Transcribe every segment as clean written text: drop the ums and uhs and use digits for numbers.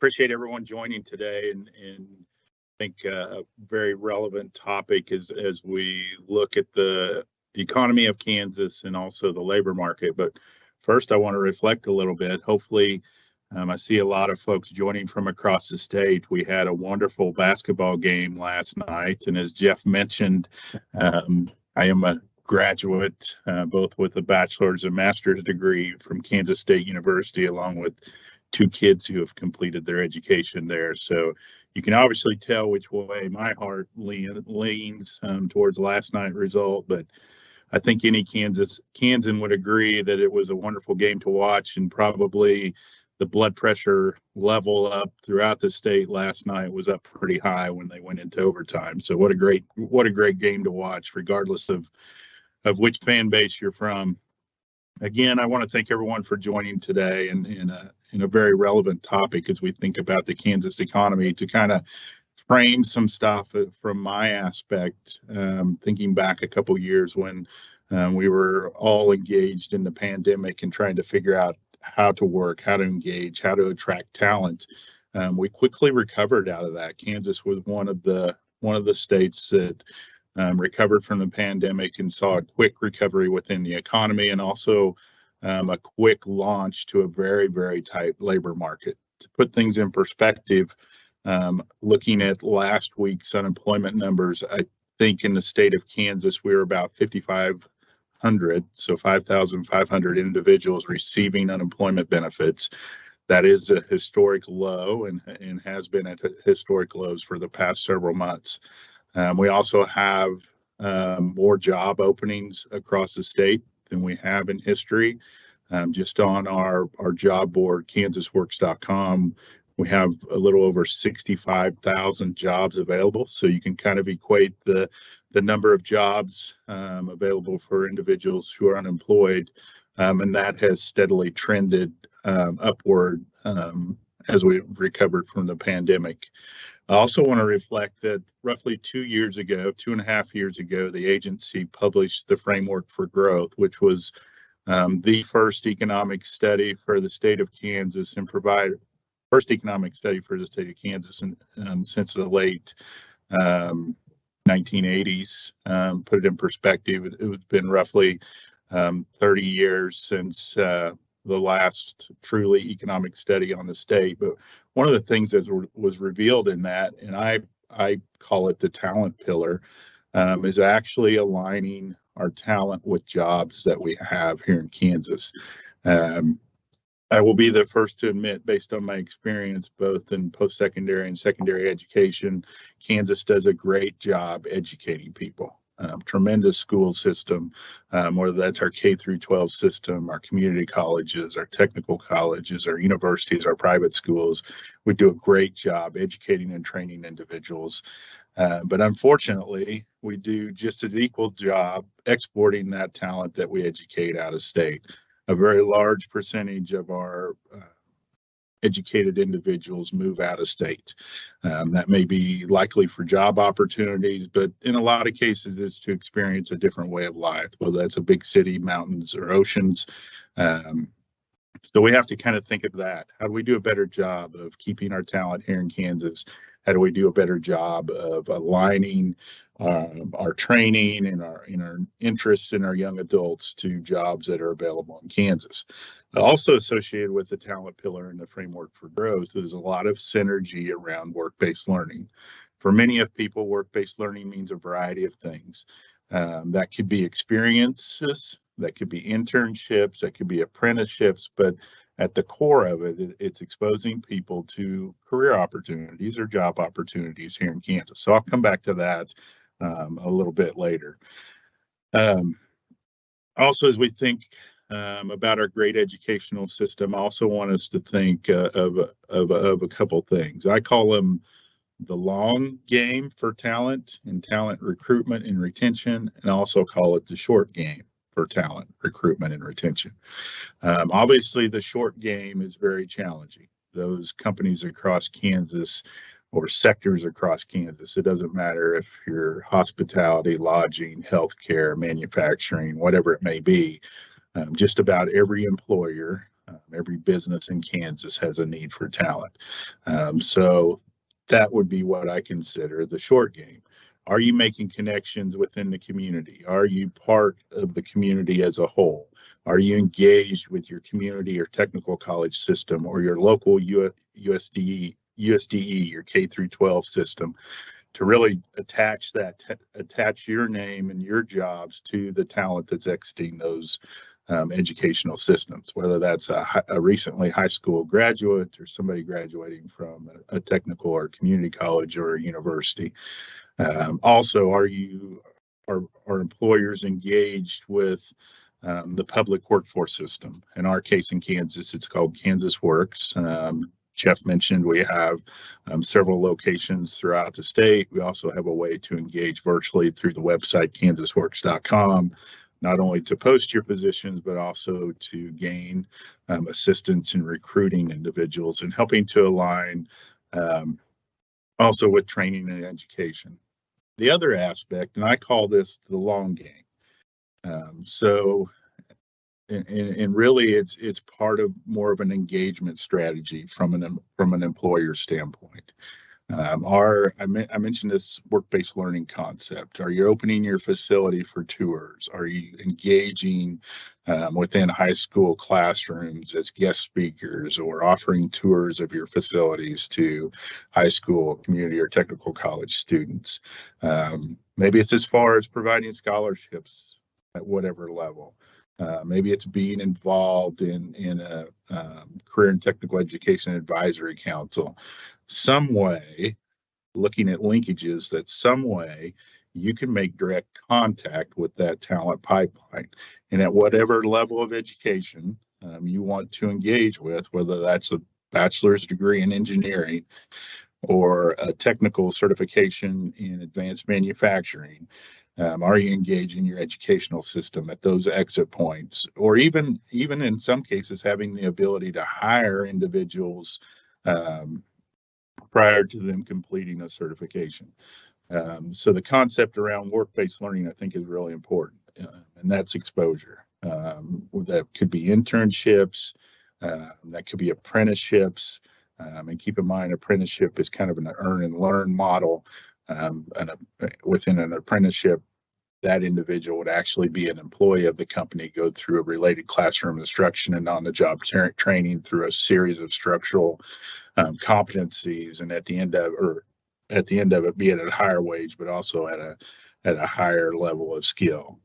Appreciate everyone joining today, and think a very relevant topic as we look at the economy of Kansas and also the labor market. But first, I want to reflect a little bit. Hopefully, I see a lot of folks joining from across the state. We had a wonderful basketball game last night, and as Jeff mentioned, I am a graduate, both with a bachelor's and master's degree from Kansas State University, along with two kids who have completed their education there. So you can obviously tell which way my heart leans towards last night's result. But I think any Kansan would agree that it was a wonderful game to watch, and probably the blood pressure level up throughout the state last night was up pretty high when they went into overtime. So what a great game to watch, regardless of which fan base you're from. Again, I want to thank everyone for joining today and in a very relevant topic as we think about the Kansas economy, to kind of frame some stuff from my aspect, thinking back a couple years when we were all engaged in the pandemic and trying to figure out how to work, how to engage, how to attract talent. We quickly recovered out of that. Kansas was one of the states that recovered from the pandemic and saw a quick recovery within the economy, and also a quick launch to a very, very tight labor market. To put things in perspective, looking at last week's unemployment numbers, I think in the state of Kansas, we were about 5,500, so 5,500 individuals receiving unemployment benefits. That is a historic low and has been at historic lows for the past several months. We also have more job openings across the state than we have in history. Just on our job board, kansasworks.com, we have a little over 65,000 jobs available. So you can kind of equate the number of jobs available for individuals who are unemployed, and that has steadily trended upward as we recovered from the pandemic. I also want to reflect that roughly 2.5 years ago, the agency published the Framework for Growth, which was the first economic study for the state of Kansas, and first economic study for the state of Kansas since the late 1980s. Put it in perspective, it's been roughly 30 years since the last truly economic study on the state. But one of the things that was revealed in that, and I call it the talent pillar, is actually aligning our talent with jobs that we have here in Kansas. I will be the first to admit, based on my experience both in post-secondary and secondary education, Kansas does a great job educating people. Tremendous school system, whether that's our K through 12 system, our community colleges, our technical colleges, our universities, our private schools. We do a great job educating and training individuals. But unfortunately, we do just as equal job exporting that talent that we educate out of state. A very large percentage of our educated individuals move out of state. That may be likely for job opportunities, but in a lot of cases, it's to experience a different way of life, whether that's a big city, mountains, or oceans. So we have to kind of think of that. How do we do a better job of keeping our talent here in Kansas? How do we do a better job of aligning our training and our interests in our young adults to jobs that are available in Kansas? Also associated with the talent pillar and the Framework for Growth, there's a lot of synergy around work-based learning. For many of people, work-based learning means a variety of things. That could be experiences, that could be internships, that could be apprenticeships, but at the core of it, it's exposing people to career opportunities or job opportunities here in Kansas. So I'll come back to that a little bit later. Also, as we think about our great educational system, I also want us to think of a couple things. I call them the long game for talent and talent recruitment and retention, and I also call it the short game for talent recruitment and retention. Obviously, the short game is very challenging. Those companies across Kansas or sectors across Kansas, it doesn't matter if you're hospitality, lodging, healthcare, manufacturing, whatever it may be, just about every employer Every business in Kansas has a need for talent. So that would be what I consider the short game. Are you making connections within the community? Are you part of the community as a whole? Are you engaged with your community or technical college system or your local USDE, your K through 12 system to really attach your name and your jobs to the talent that's exiting those educational systems, whether that's a recently high school graduate or somebody graduating from a technical or community college or a university. Also, are employers engaged with the public workforce system? In our case in Kansas, it's called Kansas Works. Jeff mentioned we have several locations throughout the state. We also have a way to engage virtually through the website kansasworks.com, not only to post your positions, but also to gain assistance in recruiting individuals and helping to align also with training and education. The other aspect, and I call this the long game. And really, it's part of more of an engagement strategy from an employer standpoint. I mentioned this work-based learning concept. Are you opening your facility for tours? Are you engaging within high school classrooms as guest speakers or offering tours of your facilities to high school, community, or technical college students? Maybe it's as far as providing scholarships at whatever level. Maybe it's being involved in a career and technical education advisory council. Some way, looking at linkages, that some way you can make direct contact with that talent pipeline. And at whatever level of education you want to engage with, whether that's a bachelor's degree in engineering or a technical certification in advanced manufacturing, are you engaging your educational system at those exit points, or even in some cases having the ability to hire individuals prior to them completing a certification? So the concept around work-based learning, I think, is really important, and that's exposure. That could be internships, that could be apprenticeships, and keep in mind, apprenticeship is kind of an earn and learn model. Within an apprenticeship, that individual would actually be an employee of the company, go through a related classroom instruction and on-the-job training through a series of structural competencies, and at the end of it, be it at a higher wage, but also at a higher level of skill.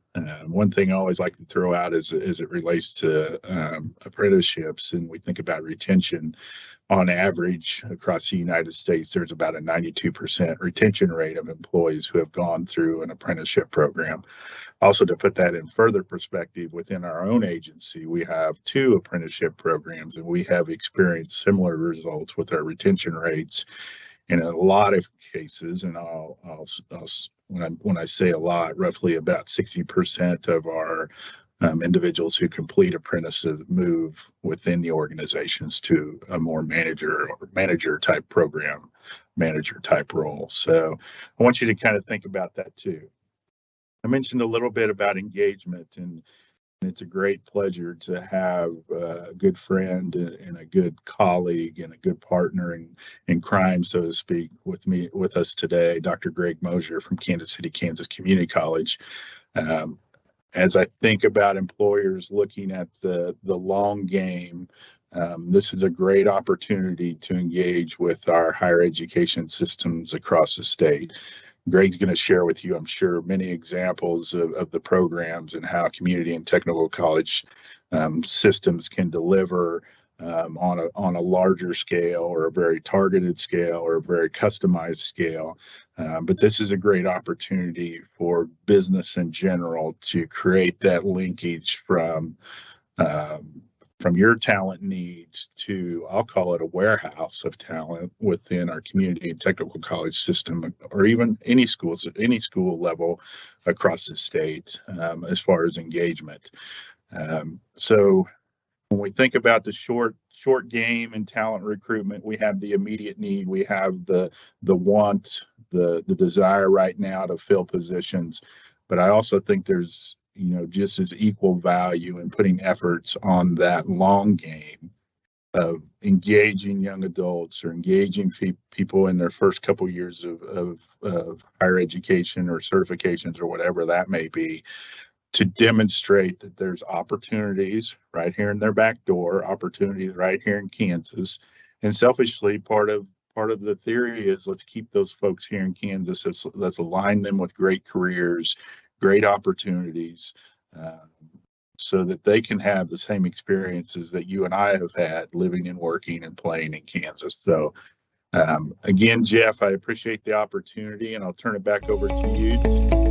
One thing I always like to throw out is it relates to apprenticeships, and we think about retention. On average, across the United States, there's about a 92% retention rate of employees who have gone through an apprenticeship program. Also, to put that in further perspective, within our own agency, we have 2 apprenticeship programs, and we have experienced similar results with our retention rates. In a lot of cases, and when I say a lot, roughly about 60% of our individuals who complete apprentices move within the organizations to a more manager type program, manager type role. So I want you to kind of think about that too. I mentioned a little bit about engagement, and it's a great pleasure to have a good friend and a good colleague and a good partner in crime, so to speak, with us today, Dr. Greg Mosier from Kansas City, Kansas Community College. As I think about employers looking at the long game, this is a great opportunity to engage with our higher education systems across the state. Greg's going to share with you, I'm sure, many examples of the programs and how community and technical college systems can deliver on a larger scale, or a very targeted scale, or a very customized scale. But this is a great opportunity for business in general to create that linkage from your talent needs to, I'll call it, a warehouse of talent within our community and technical college system, or even any school level across the state, as far as engagement. So when we think about the short game and talent recruitment, we have the immediate need, we have the want, the desire right now to fill positions. But I also think there's just as equal value and putting efforts on that long game of engaging young adults or engaging people in their first couple years of higher education or certifications or whatever that may be, to demonstrate that there's opportunities right here in their back door, opportunities right here in Kansas. And selfishly, part of the theory is let's keep those folks here in Kansas. Let's align them with great careers, great opportunities, so that they can have the same experiences that you and I have had living and working and playing in Kansas. So again, Jeff, I appreciate the opportunity, and I'll turn it back over to you